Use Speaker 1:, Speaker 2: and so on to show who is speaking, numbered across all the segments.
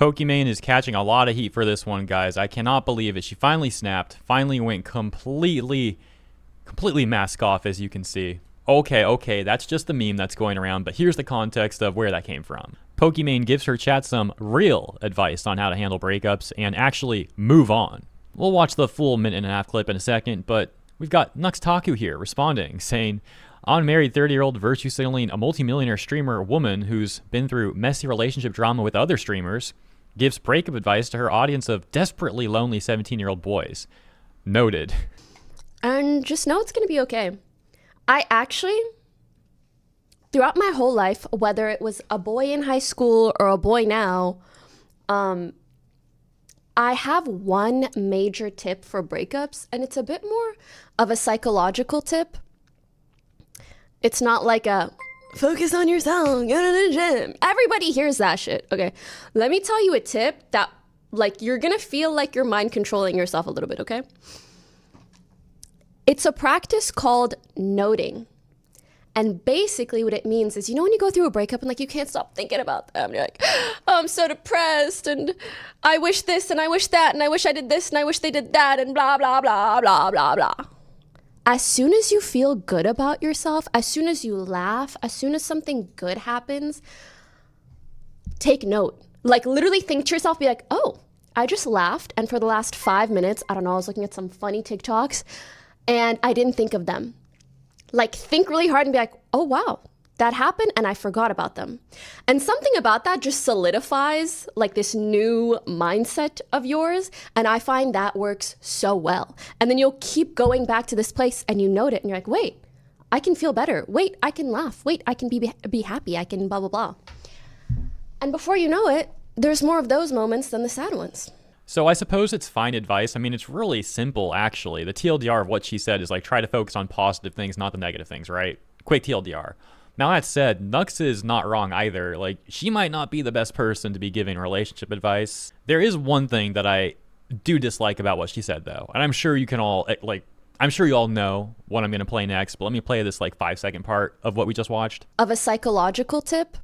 Speaker 1: Pokimane is catching a lot of heat for this one, guys. I cannot believe it. She finally snapped, finally went completely mask off, as you can see. Okay, that's just the meme that's going around, but here's the context of where that came from. Pokimane gives her chat some real advice on how to handle breakups and actually move on. We'll watch the full minute-and-a-half clip in a second, but we've got Nuxtaku here responding, saying, unmarried 30-year-old virtue signaling a multimillionaire streamer woman who's been through messy relationship drama with other streamers gives breakup advice to her audience of desperately lonely 17-year-old boys. Noted.
Speaker 2: And just know it's going to be okay. I actually, throughout my whole life, whether it was a boy in high school or a boy now, I have one major tip for breakups, and it's a bit more of a psychological tip. It's not like a focus on yourself, go to the gym. Everybody hears that shit. Okay, let me tell you a tip that, like, you're gonna feel like you're mind controlling yourself a little bit, okay? It's a practice called noting. And basically what it means is, you know, when you go through a breakup and like you can't stop thinking about them, you're like, oh, I'm so depressed and I wish this and I wish that and I wish I did this and I wish they did that and blah, blah, blah, blah, blah, blah. As soon as you feel good about yourself, as soon as you laugh, as soon as something good happens, take note. Like literally think to yourself, be like, oh, I just laughed and for the last 5 minutes, I don't know, I was looking at some funny TikToks and I didn't think of them. Like think really hard and be like, oh wow, that happened and I forgot about them. And something about that just solidifies like this new mindset of yours. And I find that works so well. And then you'll keep going back to this place and you note it and you're like, wait, I can feel better. Wait, I can laugh. Wait, I can be happy. I can blah, blah, blah. And before you know it, there's more of those moments than the sad ones.
Speaker 1: So I suppose it's fine advice. I mean, it's really simple, actually. The TLDR of what she said is like, try to focus on positive things, not the negative things, right? Quick TLDR. Now that said, Nux is not wrong either. Like, she might not be the best person to be giving relationship advice. There is one thing that I do dislike about what she said, though. And I'm sure you can all, like, I'm sure you all know what I'm going to play next, but let me play this like 5-second part of what we just watched.
Speaker 2: Of a psychological tip,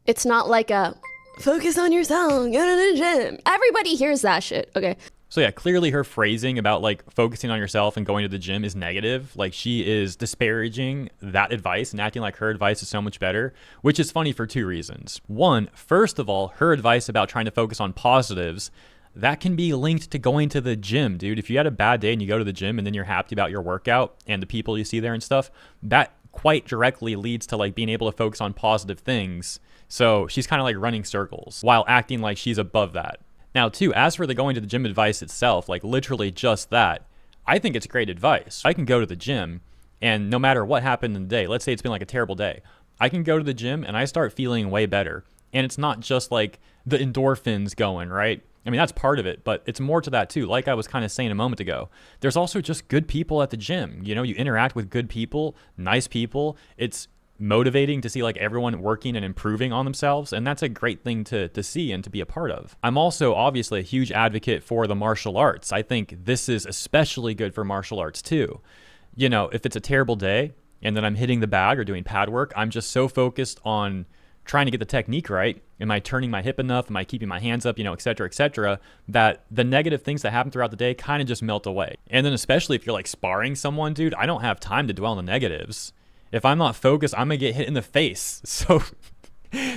Speaker 2: it's not like a focus on yourself, go to the gym. Everybody hears that shit, okay?
Speaker 1: So yeah, clearly her phrasing about like focusing on yourself and going to the gym is negative. Like she is disparaging that advice and acting like her advice is so much better, which is funny for 2 reasons. One, first of all, her advice about trying to focus on positives, that can be linked to going to the gym, dude. If you had a bad day and you go to the gym and then you're happy about your workout and the people you see there and stuff, that quite directly leads to like being able to focus on positive things. So she's kind of like running circles while acting like she's above that. Now, too, as for the going to the gym advice itself, like literally just that, I think it's great advice. I can go to the gym and no matter what happened in the day, let's say it's been like a terrible day, I can go to the gym and I start feeling way better. And it's not just like the endorphins going, right? I mean, that's part of it, but it's more to that too. Like I was kind of saying a moment ago, there's also just good people at the gym. You know, you interact with good people, nice people. It's motivating to see like everyone working and improving on themselves, and that's a great thing to see and to be a part of. I'm also obviously a huge advocate for the martial arts. I think this is especially good for martial arts too. You know, if it's a terrible day and then I'm hitting the bag or doing pad work, I'm just so focused on trying to get the technique right. Am I turning my hip enough? Am I keeping my hands up, you know, et cetera, that the negative things that happen throughout the day kind of just melt away. And then especially if you're like sparring someone, dude, I don't have time to dwell on the negatives. If I'm not focused, I'm gonna get hit in the face. So,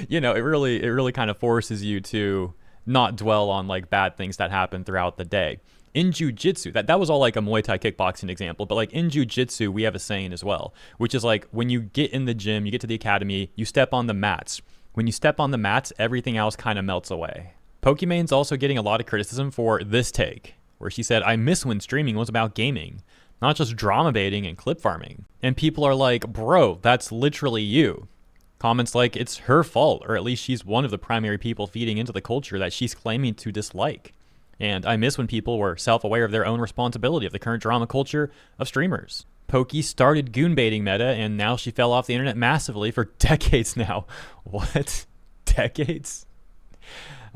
Speaker 1: you know, it really kind of forces you to not dwell on like bad things that happen throughout the day. In jiu-jitsu, that was all like a Muay Thai kickboxing example, but like in jiu-jitsu, we have a saying as well, which is like when you get in the gym, you get to the academy, you step on the mats. When you step on the mats, everything else kind of melts away. Pokimane's also getting a lot of criticism for this take, where she said, I miss when streaming was about gaming, not just drama baiting and clip farming. And people are like, bro, that's literally you. Comments like it's her fault, or at least she's one of the primary people feeding into the culture that she's claiming to dislike. And I miss when people were self-aware of their own responsibility of the current drama culture of streamers. Poki started goon baiting meta, and now she fell off the internet massively for decades now. What? Decades?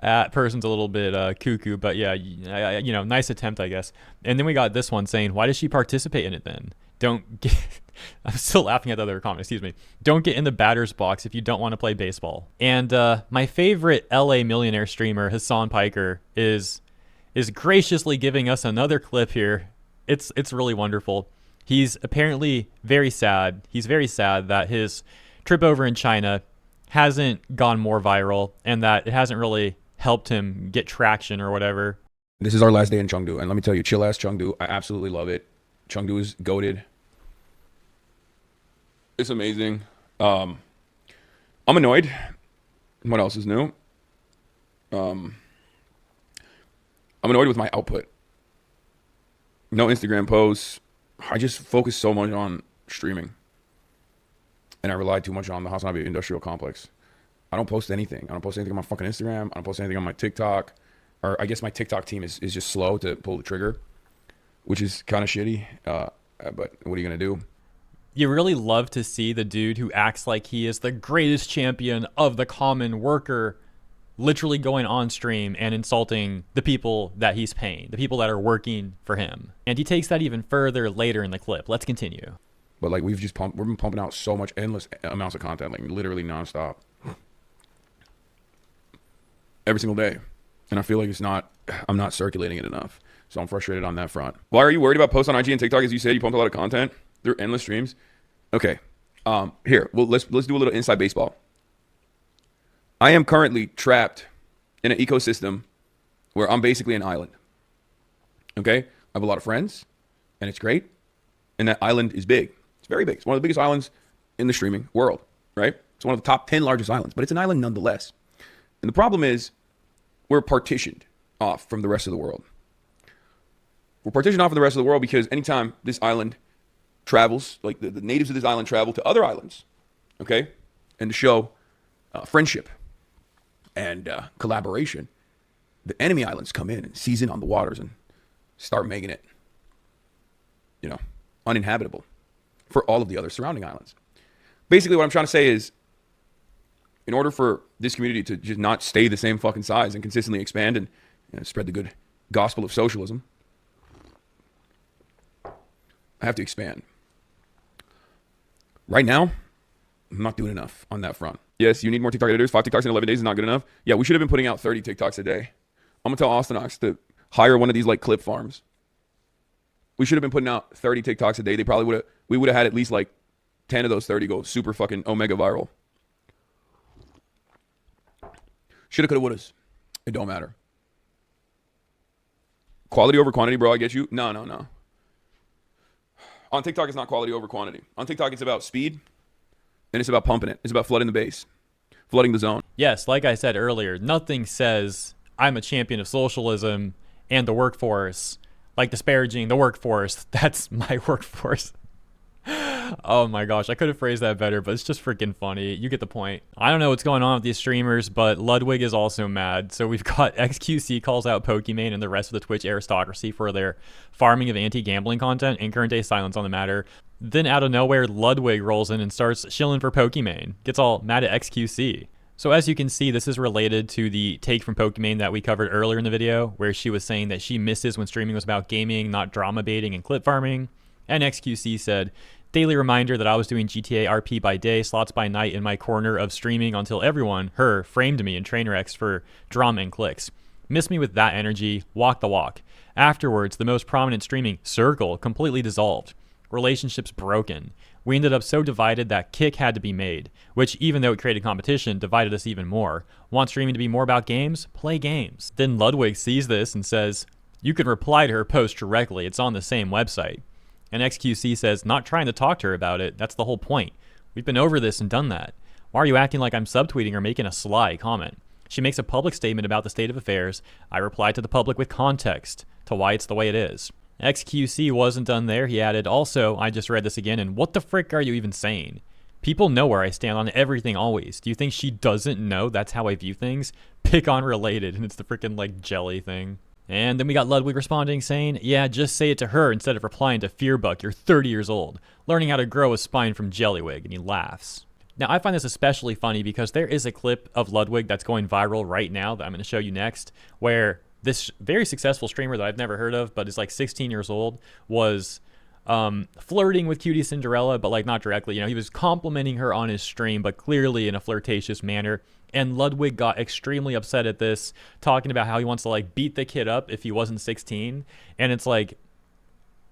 Speaker 1: That person's a little bit cuckoo, but yeah, you know, nice attempt, I guess. And then we got this one saying, why does she participate in it then? Don't I'm still laughing at the other comment, excuse me. Don't get in the batter's box if you don't want to play baseball. And my favorite LA millionaire streamer, Hasan Piker, is graciously giving us another clip here. It's really wonderful. He's apparently very sad. He's very sad that his trip over in China hasn't gone more viral and that it hasn't really helped him get traction or whatever.
Speaker 3: This is our last day in Chengdu, and let me tell you, chill ass Chengdu. I absolutely love it. Chengdu is goated. It's amazing. I'm annoyed. What else is new? I'm annoyed with my output. No Instagram posts. I just focus so much on streaming. And I rely too much on the Hasan industrial complex. I don't post anything. I don't post anything on my fucking Instagram. I don't post anything on my TikTok. Or I guess my TikTok team is just slow to pull the trigger, which is kind of shitty. But what are you going to do?
Speaker 1: You really love to see the dude who acts like he is the greatest champion of the common worker literally going on stream and insulting the people that he's paying, the people that are working for him. And he takes that even further later in the clip. Let's continue.
Speaker 3: But like we've been pumping out so much endless amounts of content, like literally nonstop. Every single day. And I feel like I'm not circulating it enough. So I'm frustrated on that front. Why are you worried about posts on IG and TikTok? As you said, you pumped a lot of content. They're endless streams. Okay. Here, well, let's do a little inside baseball. I am currently trapped in an ecosystem where I'm basically an island. Okay? I have a lot of friends, and it's great. And that island is big. It's very big. It's one of the biggest islands in the streaming world, right? It's one of the top 10 largest islands, but it's an island nonetheless. And the problem is we're partitioned off from the rest of the world. We're partitioned off from the rest of the world because anytime this island travels, like the natives of this island travel to other islands, okay? And to show friendship and collaboration, the enemy islands come in and seize in on the waters and start making it, uninhabitable for all of the other surrounding islands. Basically, what I'm trying to say is, in order for this community to just not stay the same fucking size and consistently expand and spread the good gospel of socialism, I have to expand. Right now, I'm not doing enough on that front. Yes, you need more TikTok editors. 5 TikToks in 11 days is not good enough. Yeah, we should have been putting out 30 TikToks a day. I'm going to tell Austinox to hire one of these like clip farms. We should have been putting out 30 TikToks a day. We would have had at least like 10 of those 30 go super fucking omega viral. Shoulda, coulda, wouldas. It don't matter. Quality over quantity, bro. I get you. No. On TikTok, it's not quality over quantity. On TikTok, it's about speed, and it's about pumping it. It's about flooding the base, flooding the zone.
Speaker 1: Yes, like I said earlier, nothing says I'm a champion of socialism and the workforce like disparaging the workforce. That's my workforce. Oh my gosh, I could have phrased that better, but it's just freaking funny. You get the point. I don't know what's going on with these streamers, but Ludwig is also mad. So we've got XQC calls out Pokimane and the rest of the Twitch aristocracy for their farming of anti-gambling content and current day silence on the matter. Then out of nowhere, Ludwig rolls in and starts shilling for Pokimane. Gets all mad at XQC. So as you can see, this is related to the take from Pokimane that we covered earlier in the video, where she was saying that she misses when streaming was about gaming, not drama baiting and clip farming. And XQC said, daily reminder that I was doing GTA RP by day, slots by night in my corner of streaming until everyone, her, framed me in train wrecks for drama and clicks. Miss me with that energy, walk the walk. Afterwards, the most prominent streaming circle completely dissolved. Relationships broken. We ended up so divided that kick had to be made, which even though it created competition, divided us even more. Want streaming to be more about games? Play games. Then Ludwig sees this and says, you can reply to her post directly, it's on the same website. And XQC says, not trying to talk to her about it, that's the whole point. We've been over this and done that. Why are you acting like I'm subtweeting or making a sly comment? She makes a public statement about the state of affairs. I reply to the public with context to why it's the way it is. XQC wasn't done there. He added, also, I just read this again, and what the frick are you even saying? People know where I stand on everything always. Do you think she doesn't know that's how I view things? Pick on related, and it's the freaking like jelly thing. And then we got Ludwig responding saying, yeah, just say it to her instead of replying to Fearbuck, you're 30 years old, learning how to grow a spine from Jellywig, and he laughs. Now, I find this especially funny because there is a clip of Ludwig that's going viral right now that I'm going to show you next, where this very successful streamer that I've never heard of, but is like 16 years old, was flirting with Cutie Cinderella, but like not directly. You know, he was complimenting her on his stream, but clearly in a flirtatious manner. And Ludwig got extremely upset at this, talking about how he wants to like beat the kid up if he wasn't 16. And it's like,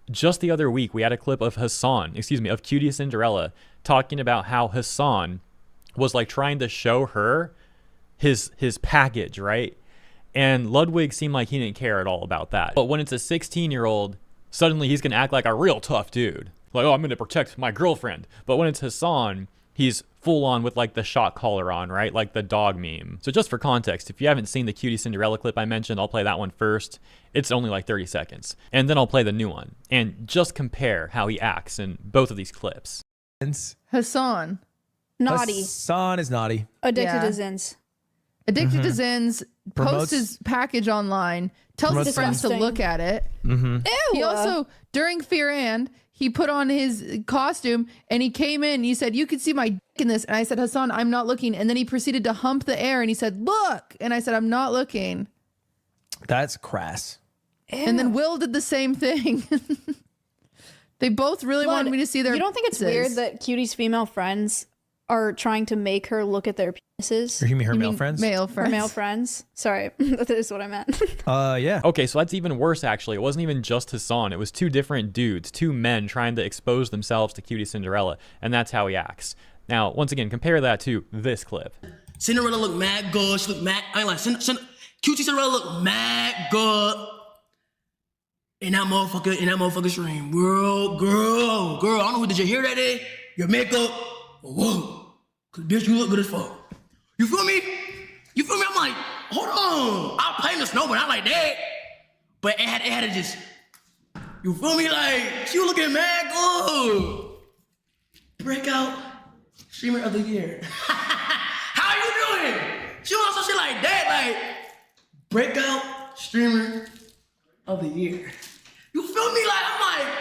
Speaker 1: just the other week, we had a clip of of Cutie Cinderella, talking about how Hasan was like trying to show her his package, right? And Ludwig seemed like he didn't care at all about that. But when it's a 16-year-old, suddenly he's going to act like a real tough dude. Like, oh, I'm going to protect my girlfriend. But when it's Hasan, he's full on with like the shock collar on, right? Like the dog meme. So just for context, if you haven't seen the Cutie Cinderella clip I mentioned, I'll play that one first. It's only like 30 seconds. And then I'll play the new one. And just compare how he acts in both of these clips.
Speaker 4: Hasan.
Speaker 5: Naughty.
Speaker 6: Hasan is naughty.
Speaker 5: Addicted
Speaker 4: Yeah.
Speaker 5: to Zins.
Speaker 4: Addicted to Zins, posts his package online, tells his friends to
Speaker 5: Disgusting.
Speaker 4: look at it.
Speaker 5: Ew.
Speaker 4: He also, during Fear and, he put on his costume and he came in and he said, you could see my dick in this. And I said, Hasan, I'm not looking. And then he proceeded to hump the air and he said, look. And I said, I'm not looking.
Speaker 6: That's crass.
Speaker 4: And then Will did the same thing. They both really
Speaker 5: Blood,
Speaker 4: wanted me to see their
Speaker 5: You don't think it's
Speaker 4: penises.
Speaker 5: weird that Cutie's female friends are trying to make her look at their penises?
Speaker 6: Or you mean her
Speaker 4: You
Speaker 6: male
Speaker 4: mean
Speaker 6: friends?
Speaker 4: Male
Speaker 5: Her
Speaker 4: friends.
Speaker 5: male friends? Sorry, that is what I meant.
Speaker 6: Yeah.
Speaker 1: Okay, so that's even worse, actually. It wasn't even just Hasan. It was two different dudes, two men trying to expose themselves to Cutie Cinderella, and that's how he acts. Now, once again, compare that to this clip.
Speaker 7: Cinderella looked mad good. She looked mad. I ain't like Cutie Cinderella looked mad good. In that motherfucker stream. Girl. I don't know who did you hear that day? Your makeup. Whoa. Cause bitch, you look good as fuck. You feel me? I'm like, hold on. I'll play in the snow, but not like that. But it had to just, you feel me? Like, she was looking mad good. Breakout streamer of the year. How you doing? She wants some shit like that, like breakout streamer of the year. You feel me? Like I'm like,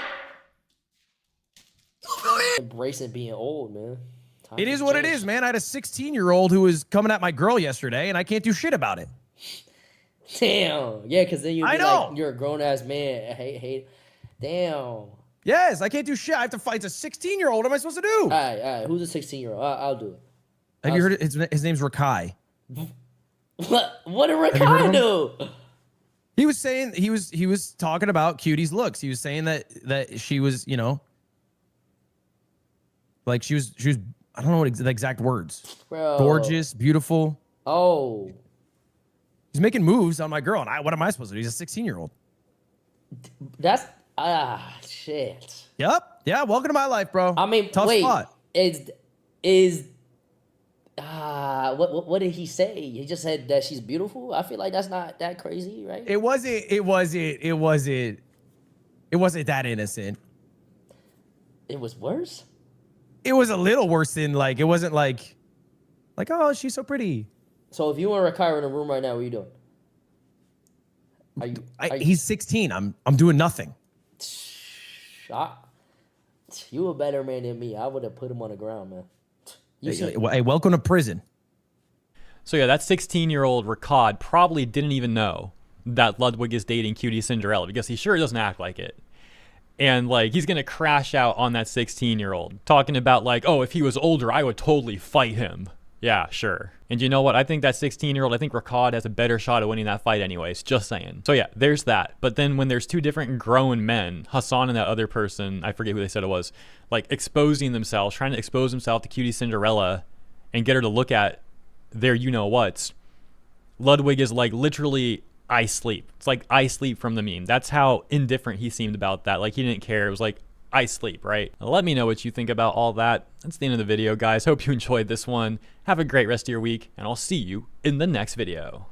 Speaker 7: you feel me?
Speaker 8: Embracing being old, man. Time
Speaker 6: It
Speaker 8: to
Speaker 6: is what it
Speaker 8: change.
Speaker 6: is, man. I had a 16-year-old who was coming at my girl yesterday, and I can't do shit about it.
Speaker 8: Damn. Yeah, because then you'd
Speaker 6: I
Speaker 8: be
Speaker 6: know.
Speaker 8: like, you're a grown ass man. Hate. Damn.
Speaker 6: Yes, I can't do shit. I have to fight. It's a 16-year-old. What am I supposed to do?
Speaker 8: All right. Who's a 16-year-old? I'll do it.
Speaker 6: Have you heard it? His name's Rakai.
Speaker 8: What did
Speaker 6: you heard of
Speaker 8: Rakai
Speaker 6: him?
Speaker 8: do?
Speaker 6: He was saying he was talking about Cutie's looks. He was saying that she was, you know, like she was I don't know what the exact words.
Speaker 8: Bro.
Speaker 6: Gorgeous, beautiful.
Speaker 8: Oh.
Speaker 6: He's making moves on my girl, and what am I supposed to do? He's a 16-year-old.
Speaker 8: That's shit.
Speaker 6: Yep. Yeah. Welcome to my life, bro.
Speaker 8: I mean,
Speaker 6: tough
Speaker 8: wait.
Speaker 6: spot.
Speaker 8: What did he say? He just said that she's beautiful. I feel like that's not that crazy, right?
Speaker 6: It wasn't that innocent.
Speaker 8: It was worse.
Speaker 6: It was a little worse than it wasn't like, oh, she's so pretty.
Speaker 8: So if you and Rakai are in a room right now, what are you doing?
Speaker 6: He's 16. I'm doing nothing.
Speaker 8: You a better man than me. I would have put him on the ground, man.
Speaker 6: Hey, welcome to prison.
Speaker 1: So yeah, that 16-year-old Ricard probably didn't even know that Ludwig is dating Cutie Cinderella because he sure doesn't act like it. And like he's gonna crash out on that 16-year-old, talking about like, oh, if he was older, I would totally fight him. Yeah, sure. And you know what? I think that 16-year-old, I think Ricard has a better shot at winning that fight anyways, just saying. So yeah, there's that. But then when there's two different grown men, Hasan and that other person, I forget who they said it was, like exposing themselves, trying to expose himself to Cutie Cinderella and get her to look at their you-know-whats, Ludwig is like literally I sleep. It's like I sleep from the meme. That's how indifferent he seemed about that. Like he didn't care. It was like I sleep, right? Let me know what you think about all that. That's the end of the video, guys. Hope you enjoyed this one. Have a great rest of your week, and I'll see you in the next video.